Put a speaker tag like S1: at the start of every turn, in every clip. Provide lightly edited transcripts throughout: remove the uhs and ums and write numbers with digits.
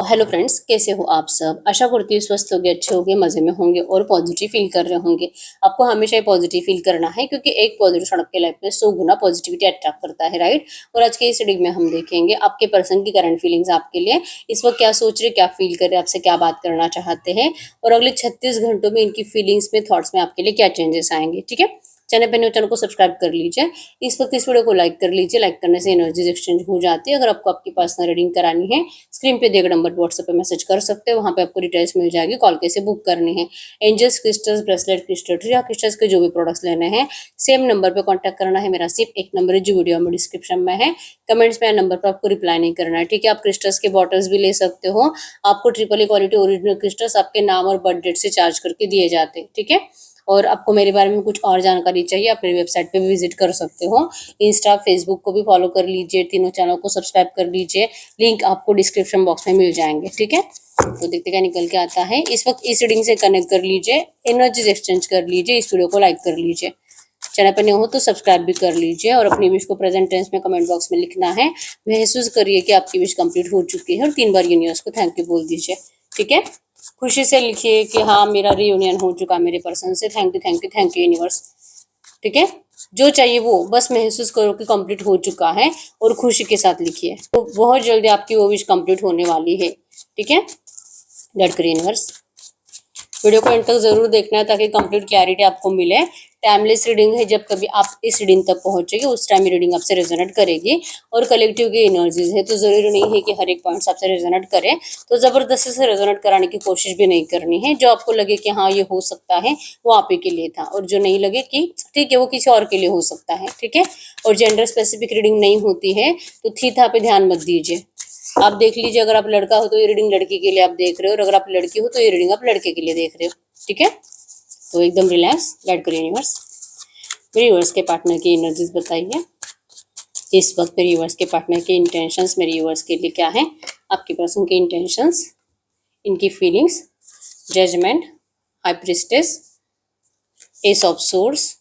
S1: Hello friends, कैसे हो आप सब। आशा करती हूँ स्वस्थ होंगे, अच्छे होंगे, मजे में होंगे और पॉजिटिव फील कर रहे होंगे। आपको हमेशा ही पॉजिटिव फील करना है क्योंकि एक पॉजिटिव आपके लाइफ में 100 गुना पॉजिटिविटी अट्रैक्ट करता है, राइट। और आज के इस रीडिंग में हम देखेंगे आपके पर्सन की करंट फीलिंग्स आपके लिए इस वक्त क्या सोच रहे, क्या फील कर रहे, आपसे क्या बात करना चाहते हैं और अगले 36 घंटों में इनकी फीलिंग्स में, थॉट्स में आपके लिए क्या चेंजेस आएंगे। ठीक है, चैनल पर न्यू, चैनल को सब्सक्राइब कर लीजिए। इस वक्त इस वीडियो को लाइक कर लीजिए। लाइक करने से एनर्जीज एक्सचेंज हो जाती है। अगर आपको आपकी पर्सनल रीडिंग करानी है, स्क्रीन पे दिए गए नंबर पर व्हाट्सएप पे मैसेज कर सकते हैं। वहाँ पे आपको डिटेल्स मिल जाएगी, कॉल कैसे बुक करनी है। एंजल्स क्रिस्टल्स, ब्रेसलेट, क्रिस्टल या क्रिस्टल्स के जो भी प्रोडक्ट्स लेने हैं, सेम नंबर पे कांटेक्ट करना है। मेरा सिर्फ एक नंबर है जो वीडियो में डिस्क्रिप्शन में है। कमेंट्स में नंबर पर आपको रिप्लाई नहीं करना है, ठीक है। आप क्रिस्टल्स के बॉटल्स भी ले सकते हो। आपको ट्रिपल क्वालिटी ओरिजिनल क्रिस्टल्स आपके नाम और बर्थ डेट से चार्ज करके दिए जाते हैं, ठीक है। और आपको मेरे बारे में कुछ और जानकारी चाहिए, आप मेरी वेबसाइट पे भी विजिट कर सकते हो। इंस्टा, फेसबुक को भी फॉलो कर लीजिए। तीनों चैनल को सब्सक्राइब कर लीजिए। लिंक आपको डिस्क्रिप्शन बॉक्स में मिल जाएंगे, ठीक है। तो देखते क्या निकल के आता है। इस वक्त इस रीडिंग से कनेक्ट कर लीजिए, एनर्जीज एक्सचेंज कर लीजिए। इस वीडियो को लाइक कर लीजिए। चैनल पर न्यू हो तो सब्सक्राइब भी कर लीजिए और अपनी विश को प्रेजेंट टेंस में कमेंट बॉक्स में लिखना है। महसूस करिए कि आपकी विश कंप्लीट हो चुकी है और 3 बार यूनिवर्स को थैंक यू बोल दीजिए, ठीक है। खुशी से लिखिए कि हाँ, मेरा रियूनियन हो चुका मेरे पर्सन से। Thank you, thank you, thank you universe, ठीक है। जो चाहिए वो बस महसूस करो कि कंप्लीट हो चुका है और खुशी के साथ लिखिए। तो बहुत जल्दी आपकी वो विश कंप्लीट होने वाली है, ठीक है। लड़कर यूनिवर्स, वीडियो को एंड तक जरूर देखना है ताकि कंप्लीट क्लैरिटी आपको मिले। टाइमलेस रीडिंग है, जब कभी आप इस रीडिंग तक पहुंचेगी उस टाइम रीडिंग आपसे रेजोनेट करेगी। और कलेक्टिव की एनर्जीज है तो जरूरी नहीं है कि हर एक पॉइंट्स आपसे रेजोनेट करे, तो जबरदस्ती से रेजोनेट कराने की कोशिश भी नहीं करनी है। जो आपको लगे कि हाँ ये हो सकता है वो आप ही के लिए था, और जो नहीं लगे कि ठीक है वो किसी और के लिए हो सकता है, ठीक है। और जेंडर स्पेसिफिक रीडिंग नहीं होती है तो थीथा पे ध्यान मत दीजिए। आप देख लीजिए, अगर आप लड़का हो तो ये रीडिंग लड़की के लिए आप देख रहे हो, और अगर आप लड़की हो तो ये रीडिंग आप लड़के के लिए देख रहे हो, ठीक है। तो एकदम रिलैक्स। लड़कर यूनिवर्स, मेरे यूनिवर्स के पार्टनर की एनर्जीज बताइए। इस वक्त मेरे यूनिवर्स के पार्टनर के इंटेंशंस मेरे यूनिवर्स के लिए क्या है। आपके पर्सन के इंटेंशंस, इनकी feelings, judgement, high priestess, S of source,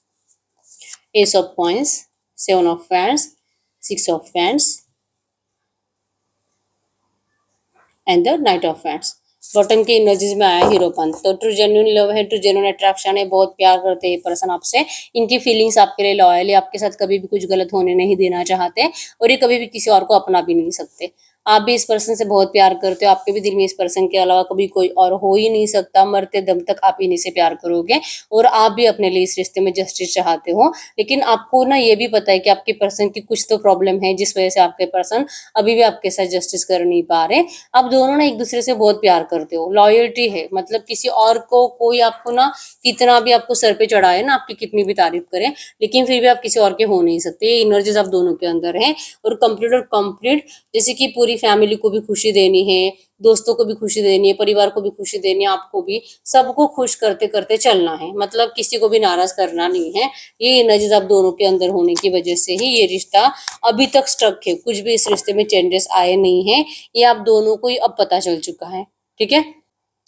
S1: S of coins, 7 of fans, 6 of fans and the night of fans. Bottom की एनर्जीज में आया हीरोपन। तो ट्रू जेन्युइन लव है, ट्रू जेन्युइन अट्रैक्शन है, बहुत प्यार करते हैं पर्सन आपसे। इनकी फीलिंग्स आपके लिए लॉयल है, आपके साथ कभी भी कुछ गलत होने नहीं देना चाहते और ये कभी भी किसी और को अपना भी नहीं सकते। आप भी इस पर्सन से बहुत प्यार करते हो, आपके भी दिल में इस पर्सन के अलावा कभी कोई और हो ही नहीं सकता। मरते दम तक आप इन्हीं से प्यार करोगे और आप भी अपने लिए इस रिश्ते में जस्टिस चाहते हो। लेकिन आपको ना ये भी पता है कि आपके पर्सन की कुछ तो प्रॉब्लम है जिस वजह से आपके पर्सन अभी भी आपके साथ जस्टिस कर नहीं पा रहे। आप दोनों ना एक दूसरे से बहुत प्यार करते हो, लॉयल्टी है। मतलब किसी और को कोई आपको ना कितना भी आपको सर पे चढ़ाए ना, आपकी कितनी भी तारीफ करे, लेकिन फिर भी आप किसी और के हो नहीं सकते। ये एनर्जीज आप दोनों के अंदर है। और कंप्लीट जैसे कि पूरी फैमिली को भी खुशी देनी है, दोस्तों को भी खुशी देनी है, परिवार को भी खुशी देनी है, आपको भी, सबको खुश करते करते चलना है। मतलब किसी को भी नाराज करना नहीं है। ये एनर्जीज आप दोनों के अंदर होने की वजह से ही ये रिश्ता अभी तक स्टक है। कुछ भी इस रिश्ते में चेंजेस आए नहीं है। ये आप दोनों को ही अब पता चल चुका है, ठीक है।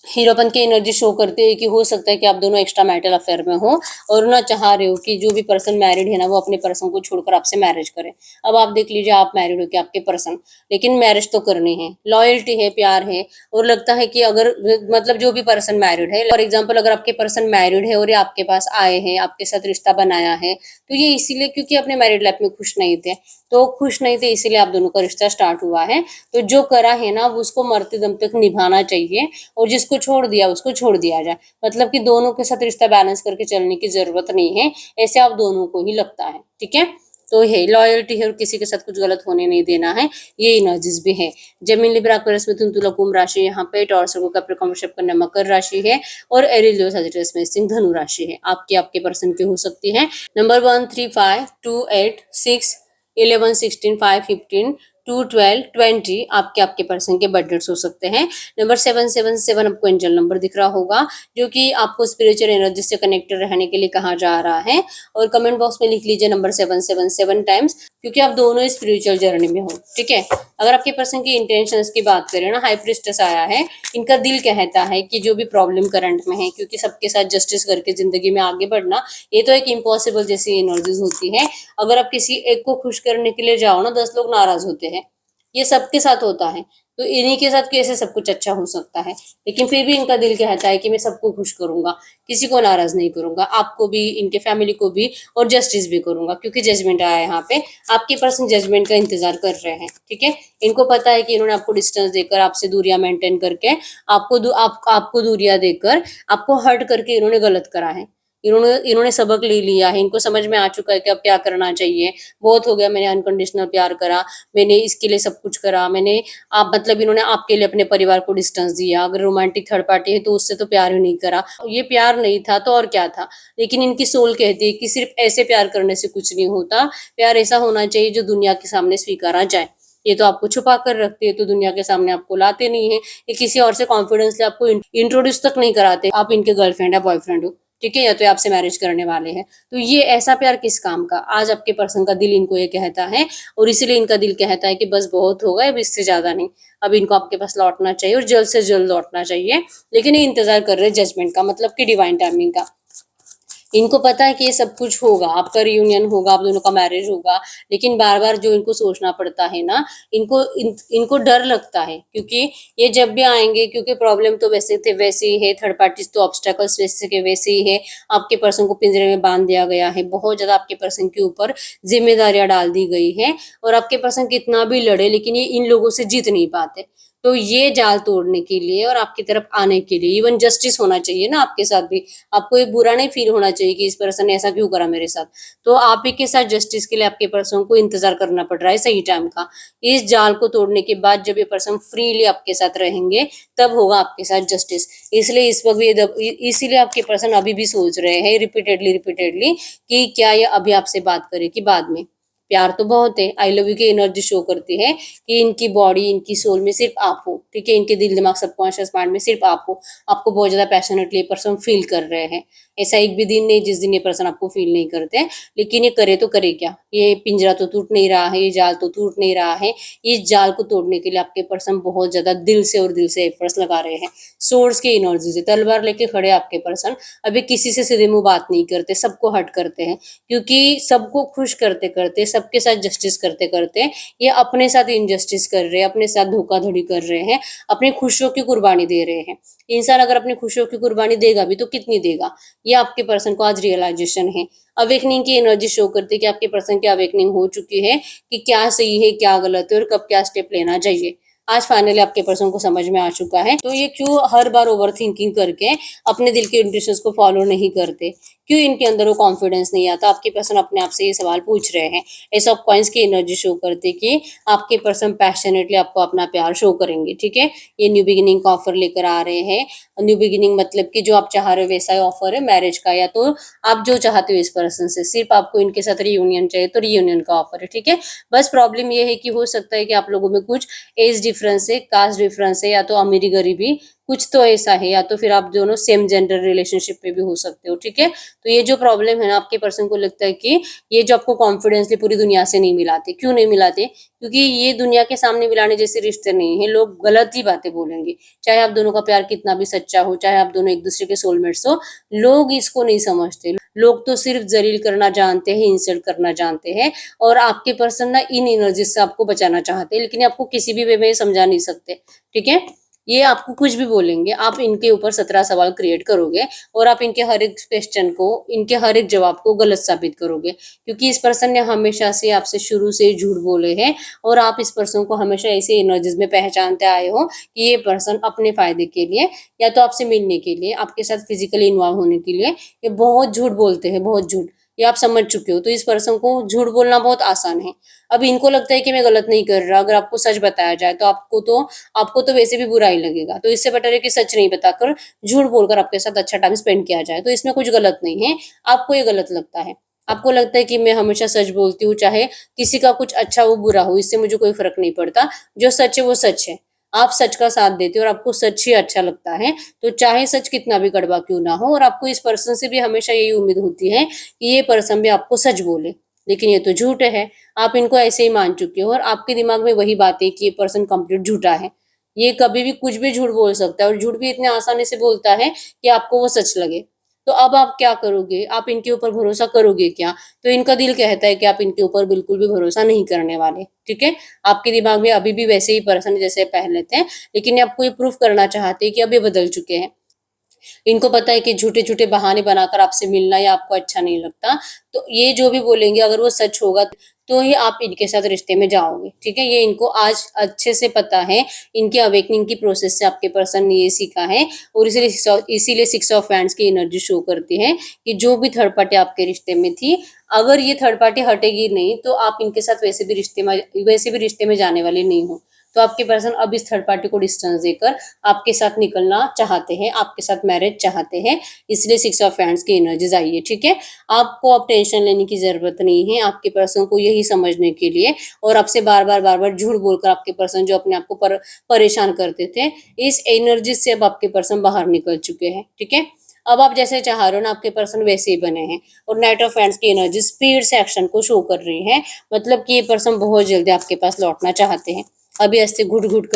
S1: हीरोपन की एनर्जी शो करते हैं कि हो सकता है कि आप दोनों एक्स्ट्रा मैरिटल अफेयर में हो और ना चाह रहे हो कि जो भी पर्सन मैरिड है ना वो अपने पर्सन को छोड़कर आपसे मैरिज करे। अब आप देख लीजिए, आप मैरिड हो कि आपके पर्सन, लेकिन मैरिज तो करनी है, लॉयल्टी है, प्यार है। और लगता है कि अगर मतलब जो भी पर्सन मैरिड है, फॉर एग्जाम्पल अगर आपके पर्सन मैरिड है और ये आपके पास आए हैं, आपके साथ रिश्ता बनाया है, तो ये इसीलिए क्योंकि अपने मैरिड लाइफ में खुश नहीं थे। तो खुश नहीं थे इसीलिए आप दोनों का रिश्ता स्टार्ट हुआ है। तो जो करा है ना वो उसको मरते दम तक निभाना चाहिए, और जिसको छोड़ दिया उसको छोड़ दिया जाए। मतलब कि दोनों के साथ रिश्ता बैलेंस करके चलने की जरूरत नहीं है, ऐसे आप दोनों को ही लगता है, ठीक है। तो है लॉयल्टी है और किसी के साथ कुछ गलत होने नहीं देना है। ये एनर्जीज भी है। जमीन लिब्रा एक्वेरियस में तुला कुंभ राशि यहाँ पे, टॉरस को कैप्रिकॉर्न वृषभ कन्या मकर राशि है, और एरीज लियो सजिटेरियस में सिंह धनु राशि है। आपके पर्सन की हो सकती है। नंबर 1, 3, 5, 2, 8, 6, 11, 16, 5, 15, 2, 12, 20 आपके पर्सन के बर्थ डेट्स हो सकते हैं। नंबर 777 आपको एंजल नंबर दिख रहा होगा, जो कि आपको स्पिरिचुअल एनर्जी से कनेक्टेड रहने के लिए कहा जा रहा है। और कमेंट बॉक्स में लिख लीजिए नंबर 777 टाइम्स, क्योंकि आप दोनों स्पिरिचुअल जर्नी में हो, ठीक है। अगर आपके पर्सन की इंटेंशंस की बात करें ना, हाई प्रिस्टेस आया है। इनका दिल कहता है कि जो भी प्रॉब्लम करंट में है, क्योंकि सबके साथ जस्टिस करके जिंदगी में आगे बढ़ना ये तो एक इम्पॉसिबल जैसी एनर्जीज होती है। अगर आप किसी एक को खुश करने के लिए जाओ ना, 10 लोग नाराज होते हैं। ये सबके साथ होता है। तो इन्हीं के साथ कैसे सब कुछ अच्छा हो सकता है। लेकिन फिर भी इनका दिल कहता है कि मैं सबको खुश करूंगा, किसी को नाराज नहीं करूंगा, आपको भी, इनके फैमिली को भी, और जस्टिस भी करूंगा, क्योंकि जजमेंट आया है यहाँ पे। आपके पर्सन जजमेंट का इंतजार कर रहे हैं, ठीक है। इनको पता है कि इन्होंने आपको डिस्टेंस देकर, आपसे दूरियां मेंटेन करके, आपको दूरियां देकर, आपको हर्ट करके इन्होंने गलत करा है। इन्होंने इन्होंने सबक ले लिया है, इनको समझ में आ चुका है कि अब क्या करना चाहिए। बहुत हो गया, मैंने अनकंडीशनल प्यार करा, मैंने इसके लिए सब कुछ करा, मैंने आप मतलब इन्होंने आपके लिए अपने परिवार को डिस्टेंस दिया। अगर रोमांटिक थर्ड पार्टी है तो उससे तो प्यार ही नहीं करा, ये प्यार नहीं था तो और क्या था। लेकिन इनकी सोल कहती है कि सिर्फ ऐसे प्यार करने से कुछ नहीं होता, प्यार ऐसा होना चाहिए जो दुनिया के सामने स्वीकारा जाए। ये तो आपको छुपा कर रखते हैं, तो दुनिया के सामने आपको लाते नहीं है, ये किसी और से कॉन्फिडेंसली आपको इंट्रोड्यूस तक नहीं कराते, आप इनके गर्लफ्रेंड या बॉयफ्रेंड हो, ठीक है, या तो आपसे मैरिज करने वाले हैं। तो ये ऐसा प्यार किस काम का। आज आपके पर्सन का दिल इनको ये कहता है, और इसीलिए इनका दिल कहता है कि बस बहुत होगा, अब इससे ज्यादा नहीं। अब इनको आपके पास लौटना चाहिए, और जल्द से जल्द लौटना चाहिए। लेकिन ये इंतजार कर रहे हैं जजमेंट का, मतलब कि डिवाइन टाइमिंग का। इनको पता है कि ये सब कुछ होगा, आपका रियूनियन होगा, आप दोनों का मैरिज होगा। लेकिन बार बार जो इनको सोचना पड़ता है ना, इनको डर लगता है, क्योंकि ये जब भी आएंगे, क्योंकि प्रॉब्लम तो वैसे थे वैसे ही है, थर्ड पार्टीज तो ऑब्स्टेकल्स वैसे के वैसे ही है। आपके पर्सन को पिंजरे में बांध दिया गया है, बहुत ज्यादा आपके पर्सन के ऊपर जिम्मेदारियां डाल दी गई है, और आपके पर्सन कितना भी लड़े, लेकिन ये इन लोगों से जीत नहीं पाते। तो ये जाल तोड़ने के लिए और आपकी तरफ आने के लिए इवन जस्टिस होना चाहिए ना आपके साथ भी। आपको ये बुरा नहीं फील होना चाहिए कि इस पर्सन ने ऐसा क्यों करा मेरे साथ। तो आप ही के साथ जस्टिस के लिए आपके पर्सन को इंतजार करना पड़ रहा है सही टाइम का। इस जाल को तोड़ने के बाद जब ये पर्सन फ्रीली आपके साथ रहेंगे, तब होगा आपके साथ जस्टिस। इसलिए इस वक्त इसीलिए आपके पर्सन अभी भी सोच रहे हैं रिपीटेडली रिपीटेडली कि क्या ये अभी आपसे बात करे कि बाद में। प्यार तो बहुत है, आई लव यू की एनर्जी शो करती है कि इनकी बॉडी, इनकी सोल में सिर्फ आप हो, ठीक है, इनके दिल दिमाग सबकॉन्शियस माइंड में सिर्फ आप हो। आपको बहुत ज्यादा पैशनेटली पर्सन फील कर रहे हैं। ऐसा एक भी दिन नहीं जिस दिन ये पर्सन आपको फील नहीं करते। लेकिन ये करे तो करे क्या, ये पिंजरा तो टूट नहीं रहा है, ये जाल तो टूट नहीं रहा है। इस जाल को तोड़ने के लिए आपके पर्सन बहुत ज्यादा दिल से और दिल से एफर्ट्स लगा रहे हैं। सोर्स की एनर्जी से तलवार लेके खड़े आपके पर्सन। अभी किसी से सीधे मुंह बात नहीं करते, सबको हट करते हैं, क्योंकि सबको खुश करते करते, सबके साथ जस्टिस करते करते ये अपने साथ इनजस्टिस कर रहे हैं, अपने साथ धोखाधड़ी कर रहे हैं, अपनी खुशियों की कुर्बानी दे रहे हैं। इंसान अगर अपनी खुशियों की कुर्बानी देगा भी तो कितनी देगा, ये आपके पर्सन को आज रियलाइजेशन है। अवेकनिंग की एनर्जी शो करती है कि आपके पर्सन की अवेकनिंग हो चुकी है कि क्या सही है क्या गलत है और कब क्या स्टेप लेना चाहिए। आज फाइनली आपके पर्सन को समझ में आ चुका है। तो ये क्यों हर बार ओवर थिंकिंग करके अपने दिल के इंट्यूशंस को फॉलो नहीं करते, क्यों इनके अंदर वो कॉन्फिडेंस नहीं आता। आपके पर्सन अपने आप से ये सवाल पूछ रहे हैं। एस ऑफ कॉइंस की एनर्जी शो करती है कि आपके पर्सन पैशनेटली आपको अपना प्यार शो करेंगे, ठीक है। ये न्यू बिगिनिंग का ऑफर लेकर आ रहे हैं। न्यू बिगिनिंग मतलब कि जो आप चाह रहे हो वैसा ही ऑफर है मैरिज का, या तो आप जो चाहते हो इस पर्सन से, सिर्फ आपको इनके साथ रियूनियन चाहिए तो रियूनियन का ऑफर है, ठीक है। बस प्रॉब्लम ये है कि हो सकता है कि आप लोगों में कुछ एज डिफरेंस है, कास्ट डिफरेंस है, या तो अमीरी गरीबी कुछ तो ऐसा है, या तो फिर आप दोनों सेम जेंडर रिलेशनशिप में भी हो सकते हो, ठीक है। तो ये जो प्रॉब्लम है ना, आपके पर्सन को लगता है कि ये जो आपको कॉन्फिडेंसली पूरी दुनिया से नहीं मिलाते। क्यों नहीं मिलाते, क्योंकि ये दुनिया के सामने मिलाने जैसे रिश्ते नहीं है। लोग गलत ही बातें बोलेंगे, चाहे आप दोनों का प्यार कितना भी सच्चा हो, चाहे आप दोनों एक दूसरे के सोलमेट्स हो, लोग इसको नहीं समझते। लोग तो सिर्फ जलील करना जानते हैं, इंसल्ट करना जानते हैं। और आपके पर्सन ना इन एनर्जी से आपको बचाना चाहते हैं, लेकिन आपको किसी भी वे में समझा नहीं सकते, ठीक है। ये आपको कुछ भी बोलेंगे, आप इनके ऊपर 17 सवाल क्रिएट करोगे, और आप इनके हर एक क्वेश्चन को, इनके हर एक जवाब को गलत साबित करोगे, क्योंकि इस पर्सन ने हमेशा से आपसे शुरू से झूठ बोले हैं। और आप इस पर्सन को हमेशा ऐसे एनर्जीज में पहचानते आए हो कि ये पर्सन अपने फायदे के लिए, या तो आपसे मिलने के लिए, आपके साथ फिजिकली इन्वॉल्व होने के लिए ये बहुत झूठ बोलते हैं, बहुत झूठ। ये आप समझ चुके हो। तो इस पर्सन को झूठ बोलना बहुत आसान है। अब इनको लगता है कि मैं गलत नहीं कर रहा, अगर आपको सच बताया जाए तो आपको तो वैसे भी बुरा ही लगेगा। तो इससे बेटर है कि सच नहीं बताकर झूठ बोलकर आपके साथ अच्छा टाइम स्पेंड किया जाए। तो इसमें कुछ गलत नहीं है, आपको ये गलत लगता है। आपको लगता है कि मैं हमेशा सच बोलती हूँ, चाहे किसी का कुछ अच्छा हो बुरा हो, इससे मुझे कोई फर्क नहीं पड़ता। जो सच है वो सच है। आप सच का साथ देते हो और आपको सच ही अच्छा लगता है। तो चाहे सच कितना भी कड़वा क्यों ना हो, और आपको इस पर्सन से भी हमेशा यही उम्मीद होती है कि ये पर्सन भी आपको सच बोले। लेकिन ये तो झूठ है। आप इनको ऐसे ही मान चुके हो, और आपके दिमाग में वही बात है कि ये पर्सन कंप्लीट झूठा है। ये कभी भी कुछ भी झूठ बोल सकता है, और झूठ भी इतने आसानी से बोलता है कि आपको वो सच लगे। तो अब आप क्या करोगे? आप इनके ऊपर भरोसा करोगे क्या? तो इनका दिल कहता है कि आप इनके ऊपर बिल्कुल भी भरोसा नहीं करने वाले, ठीक है? आपके दिमाग में अभी भी वैसे ही पर्सन जैसे पहले थे, लेकिन ये आपको ये प्रूफ करना चाहते हैं कि अब ये बदल चुके हैं। इनको पता है कि झूठे-झूठे बहाने बनाकर आपसे मिलना या आपको अच्छा नहीं लगता। तो ये जो भी बोलेंगे अगर वो सच होगा तो ही आप इनके साथ रिश्ते में जाओगे, ठीक है? ये इनको आज अच्छे से पता है, इनके अवेकनिंग की प्रोसेस से आपके पर्सन ने ये सीखा है और इसीलिए 6 ऑफ हैंड्स की एनर्जी शो करती है कि जो भी थर्ड पार्टी आपके रिश्ते में थी, अगर ये थर्ड पार्टी हटेगी नहीं तो आप इनके साथ वैसे भी रिश्ते में जाने वाले नहीं हो। तो आपके पर्सन अब इस थर्ड पार्टी को डिस्टेंस देकर आपके साथ निकलना चाहते हैं, आपके साथ मैरिज चाहते हैं, इसलिए 6 ऑफ हैंड्स की एनर्जीज आई है, ठीक है? आपको अब टेंशन लेने की ज़रूरत नहीं है, आपके पर्सन को यही समझने के लिए और आपसे बार-बार झूठ बोलकर आपके पर्सन जो अपने आप को परेशान करते थे, इस एनर्जी से अब आपके पर्सन बाहर निकल चुके हैं, ठीक है? अब आप जैसे चाह रहे हो ना आपके पर्सन वैसे ही बने हैं और नाइट ऑफ हैंड्स की एनर्जी स्पीड से एक्शन को शो कर रही है, मतलब कि ये पर्सन बहुत जल्दी आपके पास लौटना चाहते हैं। अभी ऐसे घुट-घुट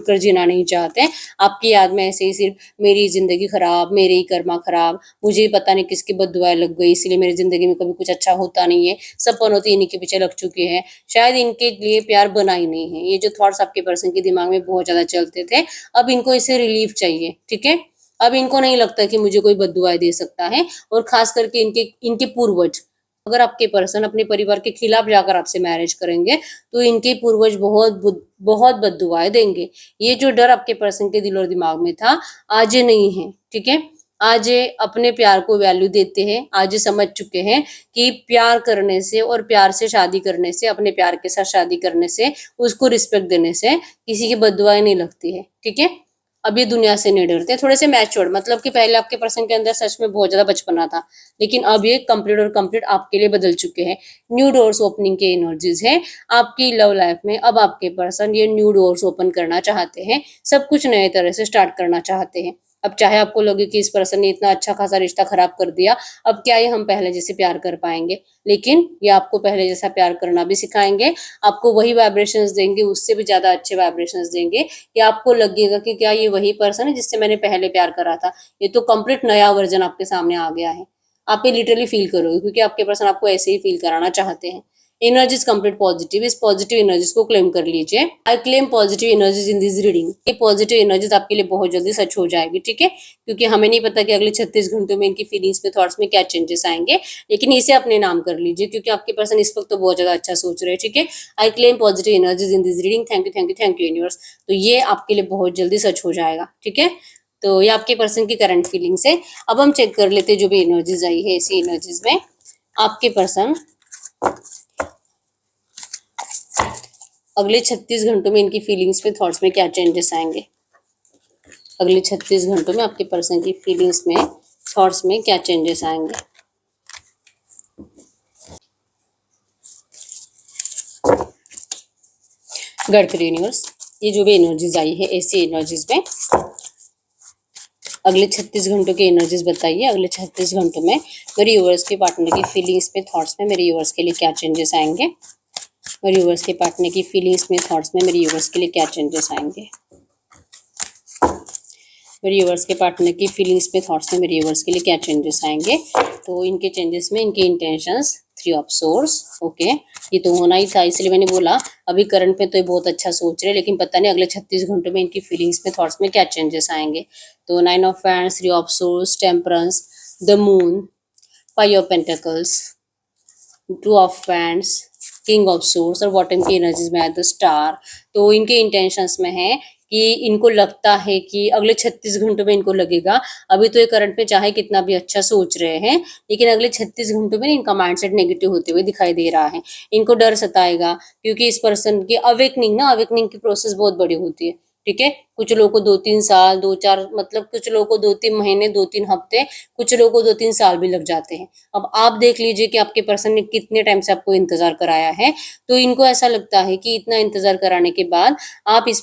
S1: कर जीना नहीं चाहते। आपकी याद में ऐसे ही सिर्फ मेरी ज़िंदगी खराब, मेरे ही कर्मा खराब, मुझे पता नहीं किसकी बददुआएँ लग गई इसलिए मेरी ज़िंदगी में कभी कुछ अच्छा होता नहीं है, सब पनौती इन्हीं के पीछे लग चुके हैं। शायद इनके लिए प्यार बना ही नहीं है। ये जो थॉट्स आपके पर्सन के दिमाग में बहुत ज़्यादा चलते थे, अब इनको इससे रिलीफ़ चाहिए, ठीक है? अब इनको नहीं लगता कि मुझे कोई बददुआएँ दे सकता है और ख़ास करके इनके इनके पूर्वज अगर आपके पर्सन अपने परिवार के खिलाफ जाकर आपसे मैरिज करेंगे, तो इनके पूर्वज बहुत बद्दुआएँ देंगे। ये जो डर आपके पर्सन के दिल और दिमाग में था, आज ये नहीं है, ठीक है? आज ये अपने प्यार को वैल्यू देते हैं, आज ये समझ चुके हैं कि प्यार करने से और प्यार से शादी करने से, अपने प्यार के साथ शादी करने से, उसको रिस्पेक्ट देने से किसी की बद्दुआएँ नहीं लगती है, ठीक है? अब ये दुनिया से नहीं डरते, थोड़े से मैच्योर्ड मतलब कि पहले आपके पर्सन के अंदर सच में बहुत ज़्यादा बचपना था, लेकिन अब ये कंप्लीट आपके लिए बदल चुके हैं। न्यू डोर्स ओपनिंग की एनर्जीज़ है आपकी लव लाइफ में। अब आपके पर्सन ये न्यू डोर्स ओपन करना चाहते हैं, सब कुछ नए तरह से स्टार्ट करना चाहते हैं। अब चाहे आपको लगे कि इस पर्सन ने इतना अच्छा खासा रिश्ता खराब कर दिया, अब क्या ये हम पहले जैसे प्यार कर पाएँगे? लेकिन ये आपको पहले जैसा प्यार करना भी सिखाएँगे, आपको वही वाइब्रेशंस देंगे, उससे भी ज़्यादा अच्छे वाइब्रेशंस देंगे कि आपको लगेगा कि क्या ये वही पर्सन है जिससे मैंने पहले प्यार करा था। ये तो कंप्लीट नया वर्ज़न आपके सामने आ गया है। आप ये लिटरली फ़ील करोगे क्योंकि आपके पर्सन आपको ऐसे ही फ़ील कराना चाहते हैं। एनर्जीज़ कंप्लीट पॉज़िटिव, इस पॉज़िटिव एनर्जीज़ को क्लेम कर लीजिए। I claim positive energies in this reading. ये पॉज़िटिव एनर्जीज़ आपके लिए बहुत जल्दी सच हो जाएगी, ठीक है? क्योंकि हमें नहीं पता कि अगले 36 घंटों में इनकी फीलिंग्स में, थॉट्स में क्या चेंजेस आएँगे, लेकिन इसे अपने नाम कर लीजिए क्योंकि आपके पर्सन इस वक़्त तो बहुत ज़्यादा अच्छा सोच रहे हैं, ठीक है? I claim positive energies in this reading. Thank you universe. तो ये आपके लिए बहुत जल्दी सच हो जाएगा, ठीक है? तो ये आपके पर्सन की करंट फीलिंग्स है। अब हम चेक कर लेते हैं जो भी एनर्जीज़ आई है ऐसी एनर्जीज़ में आपके पर्सन अगले 36 घंटों में इनकी फीलिंग्स में, थॉट्स में क्या चेंजेस आएँगे? अगले 36 घंटों में आपके पर्सन की फीलिंग्स में, थॉट्स में क्या चेंजेस आएँगे? गढ़ यूनिवर्स, ये जो भी एनर्जीज़ आई है ऐसी एनर्जीज़ में अगले 36 घंटों की एनर्जीज़ बताइए। अगले 36 घंटों में मेरे व्यूअर्स के पार्टनर की फीलिंग्स में, थॉट्स में मेरे व्यूअर्स के लिए क्या चेंजेस आएँगे? मेरे व्यूअर्स के पार्टनर की फीलिंग्स में, थॉट्स में मेरे व्यूअर्स के लिए क्या चेंजेस आएँगे? मेरे व्यूअर्स के पार्टनर की फीलिंग्स में, थॉट्स में मेरे व्यूअर्स के लिए क्या चेंजेस आएँगे? तो इनके चेंजेस में इनके इंटेंशंस 3 ऑफ सोर्स, ओके, ये तो होना ही था इसलिए मैंने बोला अभी करंट में तो ये बहुत अच्छा सोच रहे हैं, लेकिन पता नहीं अगले 36 घंटों में इनकी फीलिंग्स में, थॉट्स में क्या चेंजेस आएँगे। तो 9 of hands, 3 of source, temperance, the moon, 5 of pentacles, 2 of wands, king of source और बॉटम की एनर्जीज में है द स्टार। तो इनके इंटेंशंस में है कि इनको लगता है कि अगले 36 घंटों में इनको लगेगा, अभी तो ये करंट में चाहे कितना भी अच्छा सोच रहे हैं, लेकिन अगले 36 घंटों में इनका माइंडसेट नेगेटिव होते हुए दिखाई दे रहा है। इनको डर सताएगा क्योंकि इस पर्सन की अवेकनिंग की प्रोसेस बहुत बड़ी होती है, ठीक है? कुछ लोगों को 2-3 साल, 2-4 मतलब कुछ लोगों को 2-3 महीने, 2-3 हफ्ते, कुछ लोगों को 2-3 साल भी लग जाते हैं। अब आप देख लीजिए कि आपके पर्सन ने कितने टाइम से आपको इंतज़ार कराया है, तो इनको ऐसा लगता है कि इतना इंतज़ार कराने के बाद आप इस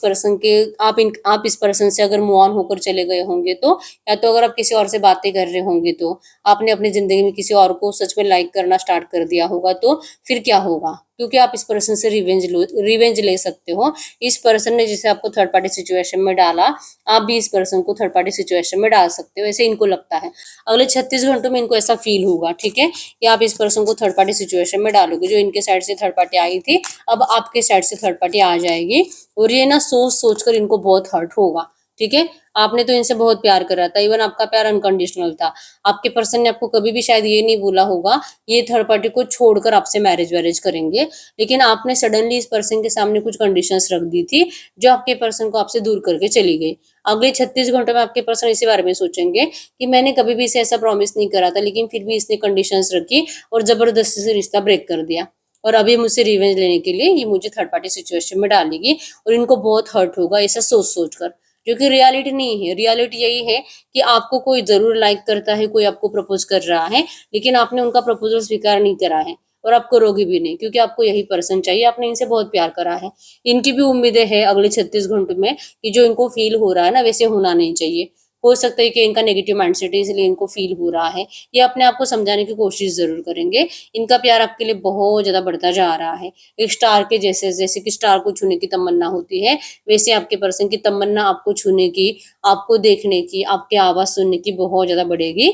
S1: पर्सन से अगर मूव ऑन होकर चले गए होंगे तो, या तो अगर आप किसी और से बातें कर रहे होंगे तो, आपने अपनी ज़िंदगी में किसी और को सच में लाइक करना स्टार्ट कर दिया होगा तो फिर क्या होगा? क्योंकि आप इस पर्सन से रिवेंज ले सकते हो। इस पर्सन ने जैसे आपको थर्ड पार्टी सिचुएशन में डाला, आप भी इस पर्सन को थर्ड पार्टी सिचुएशन में डाल सकते हो, ऐसे इनको लगता है। अगले 36 घंटों में इनको ऐसा फील होगा, ठीक है, कि आप इस पर्सन को थर्ड पार्टी सिचुएशन में डालोगे। जो इनके साइड से थर्ड पार्टी आई थी, अब आपके साइड से थर्ड पार्टी आ जाएगी, और ये ना सोच सोच कर इनको बहुत हर्ट होगा, ठीक है। आपने तो इनसे बहुत प्यार करा था, इवन आपका प्यार अनकंडीशनल था। आपके पर्सन ने आपको कभी भी शायद ये नहीं बोला होगा ये थर्ड पार्टी को छोड़कर आपसे मैरिज वैरिज करेंगे, लेकिन आपने सडनली इस पर्सन के सामने कुछ कंडीशंस रख दी थी, जो आपके पर्सन को आपसे दूर करके चली गई। अगले 36 घंटों में आपके पर्सन इसी बारे में सोचेंगे कि मैंने कभी भी इसे ऐसा प्रॉमिस नहीं करा था, लेकिन फिर भी इसने कंडीशंस रखी और जबरदस्ती से रिश्ता ब्रेक कर दिया, और अभी मुझसे रिवेंज लेने के लिए ये मुझे थर्ड पार्टी सिचुएशन में डालेगी, और इनको बहुत हर्ट होगा ऐसा सोच सोच कर, जो कि रियलिटी नहीं है। रियलिटी यही है कि आपको कोई जरूर लाइक करता है, कोई आपको प्रपोज कर रहा है, लेकिन आपने उनका प्रपोजल स्वीकार नहीं करा है, और आप करोगे भी नहीं, क्योंकि आपको यही पर्सन चाहिए, आपने इनसे बहुत प्यार करा है। इनकी भी उम्मीदें है अगले 36 घंटों में कि जो इनको फील हो रहा है ना, वैसे होना नहीं चाहिए। हो सकता है कि इनका नेगेटिव माइंडसेट है, इसलिए इनको फील हो रहा है। ये अपने आप को समझाने की कोशिश जरूर करेंगे। इनका प्यार आपके लिए बहुत ज्यादा बढ़ता जा रहा है, एक स्टार के जैसे। जैसे कि स्टार को छूने की तमन्ना होती है, वैसे आपके पर्सन की तमन्ना आपको छूने की, आपको देखने की, आपकी आवाज सुनने की बहुत ज्यादा बढ़ेगी।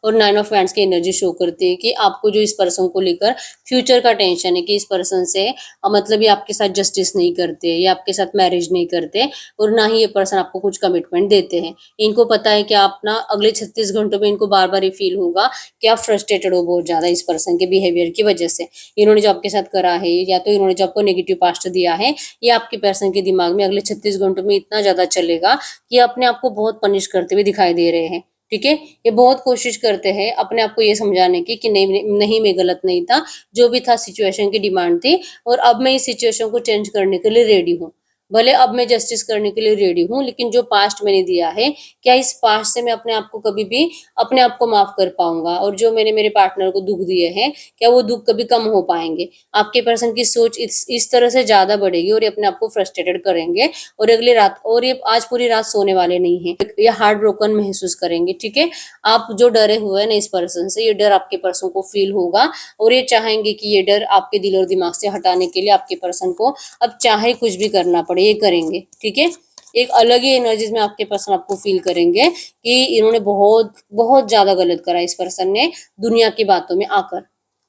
S1: और 9 ऑफ वैंड्स की एनर्जी शो करती है कि आपको जो इस पर्सन को लेकर फ्यूचर का टेंशन है, कि इस पर्सन से मतलब ये आपके साथ जस्टिस नहीं करते, ये आपके साथ मैरिज नहीं करते, और ना ही ये पर्सन आपको कुछ कमिटमेंट देते हैं। इनको पता है कि आप ना अगले 36 घंटों में इनको बार बार ये फील होगा कि आप फ्रस्ट्रेटेड हो बहुत ज्यादा इस पर्सन के बिहेवियर की वजह से। इन्होंने जो आपके साथ करा है, या तो इन्होंने जो आपको नेगेटिव पास्ट दिया है, ये आपके पर्सन के दिमाग में अगले 36 घंटों में इतना ज्यादा चलेगा कि अपने आप को बहुत पनिश करते हुए दिखाई दे रहे हैं, ठीक है। ये बहुत कोशिश करते हैं अपने आप को ये समझाने की कि नहीं नहीं, मैं गलत नहीं था, जो भी था सिचुएशन की डिमांड थी, और अब मैं इस सिचुएशन को चेंज करने के लिए रेडी हूँ। भले अब मैं जस्टिस करने के लिए रेडी हूँ, लेकिन जो पास्ट मैंने दिया है, क्या इस पास्ट से मैं अपने आप को कभी भी अपने आप को माफ कर पाऊंगा, और जो मैंने मेरे पार्टनर को दुख दिए हैं, क्या वो दुख कभी कम हो पाएंगे। आपके पर्सन की सोच इस तरह से ज्यादा बढ़ेगी, और ये अपने आप को फ्रस्ट्रेटेड करेंगे, और अगली रात, और ये आज पूरी रात सोने वाले नहीं है, ये हार्ट ब्रोकन महसूस करेंगे, ठीक है। आप जो डरे हुए हैं ना इस पर्सन से, ये डर आपके पर्सन को फील होगा, और ये चाहेंगे कि ये डर आपके दिल और दिमाग से हटाने के लिए आपके पर्सन को अब चाहे कुछ भी करना पड़े, ये करेंगे, ठीक है। एक अलग ही एनर्जीज में आपके पर्सन आपको फील करेंगे कि इन्होंने बहुत बहुत ज्यादा गलत करा इस पर्सन ने, दुनिया की बातों में आकर,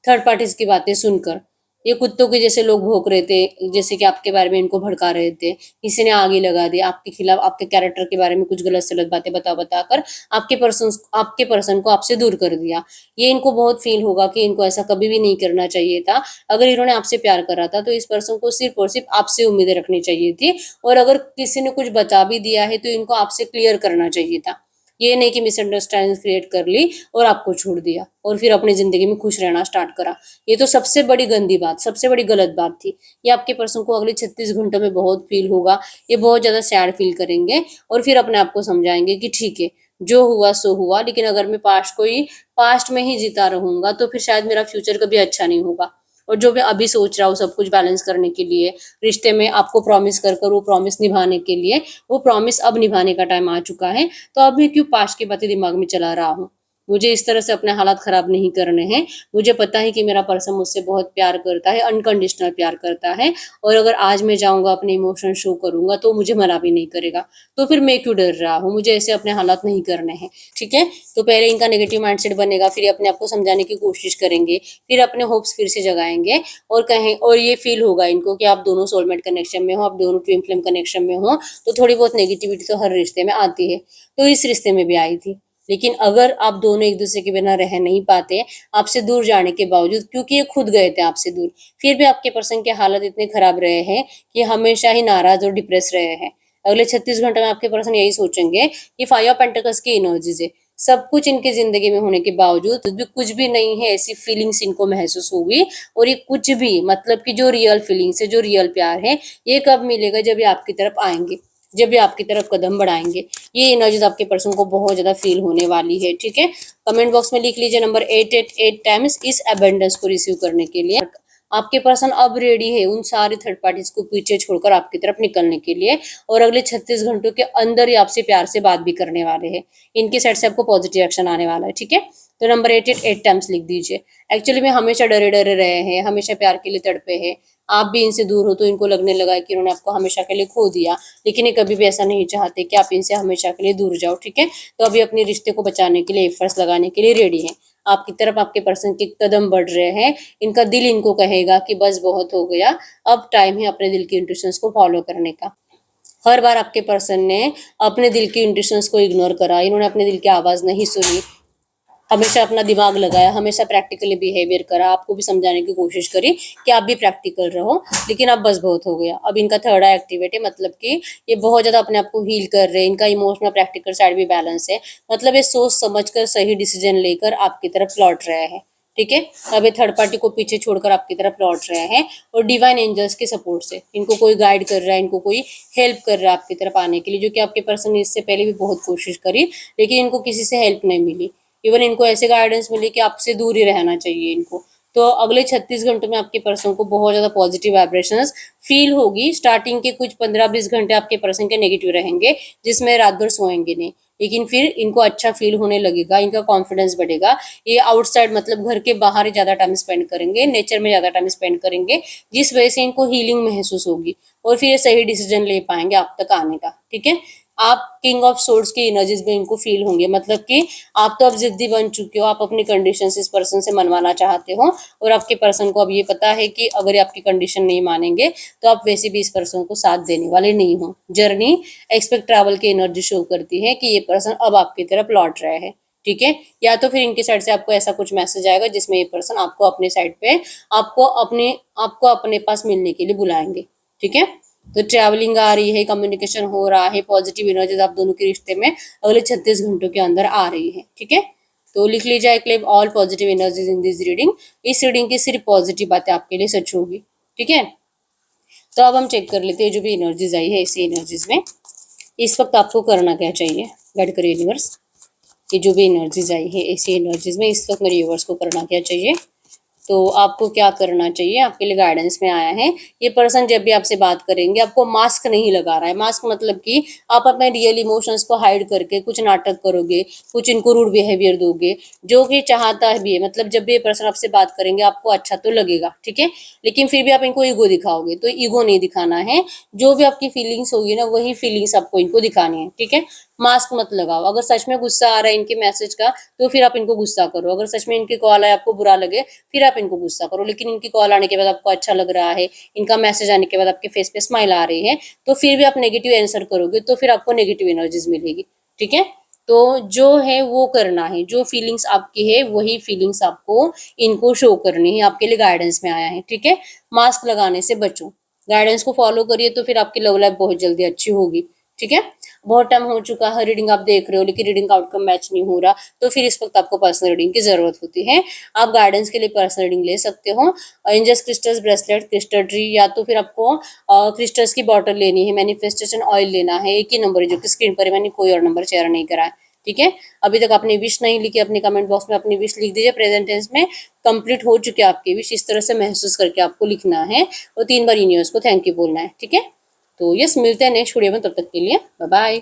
S1: थर्ड पार्टीज की बातें सुनकर। ये कुत्तों के जैसे लोग भौंक रहे थे, जैसे कि आपके बारे में इनको भड़का रहे थे, किसी ने आगे लगा दी आपके खिलाफ, आपके कैरेक्टर के बारे में कुछ गलत सलत बातें बता बताकर आपके पर्सन को आपसे दूर कर दिया। ये इनको बहुत फील होगा कि इनको ऐसा कभी भी नहीं करना चाहिए था। अगर इन्होंने आपसे प्यार करा था, तो इस पर्सन को सिर्फ और सिर्फ आपसे उम्मीदें रखनी चाहिए थी, और अगर किसी ने कुछ बता भी दिया है, तो इनको आपसे क्लियर करना चाहिए था। ये नहीं कि मिसअंडरस्टैंडिंग क्रिएट कर ली और आपको छोड़ दिया, और फिर अपनी जिंदगी में खुश रहना स्टार्ट करा। ये तो सबसे बड़ी गंदी बात, सबसे बड़ी गलत बात थी। ये आपके पर्सन को अगले 36 घंटों में बहुत फील होगा, ये बहुत ज्यादा सैड फील करेंगे, और फिर अपने आप को समझाएंगे कि ठीक है, जो हुआ सो हुआ, लेकिन अगर मैं पास्ट में ही जीता रहूंगा, तो फिर शायद मेरा फ्यूचर कभी अच्छा नहीं होगा। और जो मैं अभी सोच रहा हूँ सब कुछ बैलेंस करने के लिए, रिश्ते में आपको प्रॉमिस कर कर वो प्रॉमिस निभाने के लिए, वो प्रॉमिस अब निभाने का टाइम आ चुका है। तो अब मैं क्यों पास्ट की बातें दिमाग में चला रहा हूँ। मुझे इस तरह से अपने हालात खराब नहीं करने हैं। मुझे पता है कि मेरा पर्सन मुझसे बहुत प्यार करता है, अनकंडीशनल प्यार करता है, और अगर आज मैं जाऊंगा अपने इमोशन शो करूंगा, तो मुझे मना भी नहीं करेगा। तो फिर मैं क्यों डर रहा हूँ, मुझे ऐसे अपने हालात नहीं करने हैं, ठीक है। तो पहले इनका नेगेटिव माइंडसेट बनेगा, फिर अपने आप को समझाने की कोशिश करेंगे, फिर अपने होप्स फिर से जगाएंगे, और कहें, और ये फील होगा इनको कि आप दोनों सोलमेट कनेक्शन में हो, आप दोनों ट्विन फ्लेम कनेक्शन में हो, तो थोड़ी बहुत नेगेटिविटी तो हर रिश्ते में आती है, तो इस रिश्ते में भी आई थी। लेकिन अगर आप दोनों एक दूसरे के बिना रह नहीं पाते, आपसे दूर जाने के बावजूद, क्योंकि ये खुद गए थे आपसे दूर, फिर भी आपके पर्सन के हालत इतने खराब रहे हैं कि हमेशा ही नाराज और डिप्रेस रहे हैं। अगले 36 घंटे में आपके पर्सन यही सोचेंगे कि 5 ऑफ पेंटिकल्स की एनर्जीज है, सब कुछ इनके जिंदगी में होने के बावजूद भी कुछ भी नहीं है, ऐसी फीलिंग्स इनको महसूस होगी। और ये कुछ भी, मतलब कि जो रियल फीलिंग्स है, जो रियल प्यार है, ये कब मिलेगा, जब ये आपकी तरफ आएंगे, जब ये आपकी तरफ कदम बढ़ाएंगे। ये एनर्जीज आपके पर्सन को बहुत ज्यादा फील होने वाली है, ठीक है। कमेंट बॉक्स में लिख लीजिए नंबर 888 टाइम्स इस अबेंडेंस को रिसीव करने के लिए। आपके पर्सन अब रेडी है उन सारे थर्ड पार्टीज को पीछे छोड़कर आपकी तरफ निकलने के लिए, और अगले 36 घंटों के अंदर ही आपसे प्यार से बात भी करने वाले हैं। इनके साइड से आपको पॉजिटिव एक्शन आने वाला है, ठीक है। तो नंबर 8 टाइम्स लिख दीजिए। एक्चुअली में हमेशा डरे डरे रहे हैं, हमेशा प्यार के लिए तड़पे हैं। आप भी इनसे दूर हो तो इनको लगने लगा है कि इन्होंने आपको हमेशा के लिए खो दिया, लेकिन ये कभी भी ऐसा नहीं चाहते कि आप इनसे हमेशा के लिए दूर जाओ, ठीक है। तो अभी अपने रिश्ते को बचाने के लिए एफर्ट्स लगाने के लिए रेडी है। आपकी तरफ आपके पर्सन के कदम बढ़ रहे हैं। इनका दिल इनको कहेगा कि बस बहुत हो गया, अब टाइम है अपने दिल की इंट्यूशंस को फॉलो करने का। हर बार आपके पर्सन ने अपने दिल की इंट्यूशंस को इग्नोर करा, इन्होंने अपने दिल की आवाज़ नहीं सुनी, हमेशा अपना दिमाग लगाया, हमेशा प्रैक्टिकली बिहेवियर करा, आपको भी समझाने की कोशिश करी कि आप भी प्रैक्टिकल रहो, लेकिन अब बस बहुत हो गया। अब इनका थर्ड आई एक्टिवेट है, मतलब कि ये बहुत ज़्यादा अपने आप को हील कर रहे हैं। इनका इमोशनल प्रैक्टिकल साइड भी बैलेंस है, मतलब ये सोच समझ कर सही डिसीजन लेकर आपकी तरफ लौट रहे हैं, ठीक है। अब ये थर्ड पार्टी को पीछे छोड़कर आपकी तरफ लौट रहे हैं, और डिवाइन एंजल्स के सपोर्ट से इनको कोई गाइड कर रहा है, इनको कोई हेल्प कर रहा है आपकी तरफ आने के लिए, जो कि आपके पर्सन ने इससे पहले भी बहुत कोशिश करी, लेकिन इनको किसी से हेल्प नहीं मिली। इवन इनको ऐसे गाइडेंस मिली कि आपसे दूर ही रहना चाहिए इनको। तो अगले 36 घंटों में आपके पर्सन को बहुत ज़्यादा पॉजिटिव वाइब्रेशंस फील होगी। स्टार्टिंग के कुछ 15-20 घंटे आपके पर्सन के नेगेटिव रहेंगे, जिसमें रात भर सोएंगे नहीं, लेकिन फिर इनको अच्छा फील होने लगेगा, इनका कॉन्फिडेंस बढ़ेगा। ये आउटसाइड मतलब घर के बाहर ही ज़्यादा टाइम स्पेंड करेंगे, नेचर में ज़्यादा टाइम स्पेंड करेंगे, जिस वजह से इनको हीलिंग महसूस होगी, और फिर ये सही डिसीजन ले पाएंगे आप तक आने का, ठीक है। आप किंग ऑफ सोर्ड्स की एनर्जीज में इनको फील होंगे, मतलब कि आप तो अब जिद्दी बन चुके हो, आप अपनी कंडीशंस इस पर्सन से मनवाना चाहते हो, और आपके पर्सन को अब ये पता है कि अगर ये आपकी कंडीशन नहीं मानेंगे तो आप वैसे भी इस पर्सन को साथ देने वाले नहीं हो। जर्नी एक्सपेक्ट ट्रैवल की एनर्जी शो करती है कि ये पर्सन अब आपकी तरफ लौट रहे हैं, ठीक है। या तो फिर इनकी साइड से आपको ऐसा कुछ मैसेज आएगा जिसमें ये पर्सन आपको अपने साइड पे आपको अपने पास मिलने के लिए बुलाएंगे, ठीक है। तो ट्रैवलिंग आ रही है, कम्युनिकेशन हो रहा है, पॉजिटिव एनर्जीज आप दोनों के रिश्ते में अगले 36 घंटों के अंदर आ रही है, ठीक है। तो लिख लीजिए, I claim all positive energies in this reading. इस रीडिंग की सिर्फ पॉजिटिव बातें आपके लिए सच होगी, ठीक है। तो अब हम चेक कर लेते हैं जो भी एनर्जीज आई है इसी एनर्जीज में इस वक्त आपको करना क्या चाहिए। गाइड करिए यूनिवर्स, ये जो भी एनर्जीज आई है ऐसी एनर्जीज में इस वक्त मेरे यूनिवर्स को करना क्या चाहिए। तो आपको क्या करना चाहिए, आपके लिए गाइडेंस में आया है। ये पर्सन जब भी आपसे बात करेंगे आपको मास्क नहीं लगा रहा है। मास्क मतलब कि आप अपने रियल इमोशंस को हाइड करके कुछ नाटक करोगे, कुछ इनको रूड बिहेवियर दोगे, जो कि चाहता भी है। मतलब जब भी ये पर्सन आपसे बात करेंगे आपको अच्छा तो लगेगा, ठीक है, लेकिन फिर भी आप इनको ईगो दिखाओगे। तो ईगो नहीं दिखाना है, जो भी आपकी फीलिंग्स होगी ना वही फीलिंग्स आपको इनको दिखानी है, ठीक है। मास्क मत लगाओ। अगर सच में गुस्सा आ रहा है इनके मैसेज का तो फिर आप इनको गुस्सा करो। अगर सच में इनकी कॉल आए आपको बुरा लगे फिर आप इनको गुस्सा करो, लेकिन इनकी कॉल आने के बाद आपको अच्छा लग रहा है, इनका मैसेज आने के बाद आपके फेस पे स्माइल आ रही है, तो फिर भी आप नेगेटिव आंसर करोगे तो फिर आपको नेगेटिव एनर्जीज मिलेगी, ठीक है। तो जो है वो करना है, जो फीलिंग्स आपकी है वही फीलिंग्स आपको इनको शो करनी है। आपके लिए गाइडेंस में आया है, ठीक है। मास्क लगाने से बचो, गाइडेंस को फॉलो करिए तो फिर आपकी लव लाइफ बहुत जल्दी अच्छी होगी, ठीक है। बहुत टाइम हो चुका है रीडिंग आप देख रहे हो लेकिन रीडिंग का आउटकम मैच नहीं हो रहा, तो फिर इस वक्त आपको पर्सनल रीडिंग की जरूरत होती है। आप गाइडेंस के लिए पर्सनल रीडिंग ले सकते हो। Angels crystals bracelet, crystal tree, या तो फिर आपको क्रिस्टल्स की बॉटल लेनी है, मैनिफेस्टेशन ऑयल लेना है। एक ही नंबर है जो कि स्क्रीन पर है, मैंने कोई और नंबर शेयर नहीं करा है, ठीक है। अभी तक आपने विश नहीं लिखी, अपने कमेंट बॉक्स में अपनी विश लिख दीजिए। प्रेजेंट टेंस में कंप्लीट हो चुके आपकी विश, इस तरह से महसूस करके आपको लिखना है और 3 बार यूनिवर्स को थैंक यू बोलना है, ठीक है। तो यस, मिलते हैं नेक्स्ट वीडियो में, तब तक के लिए बाय बाय।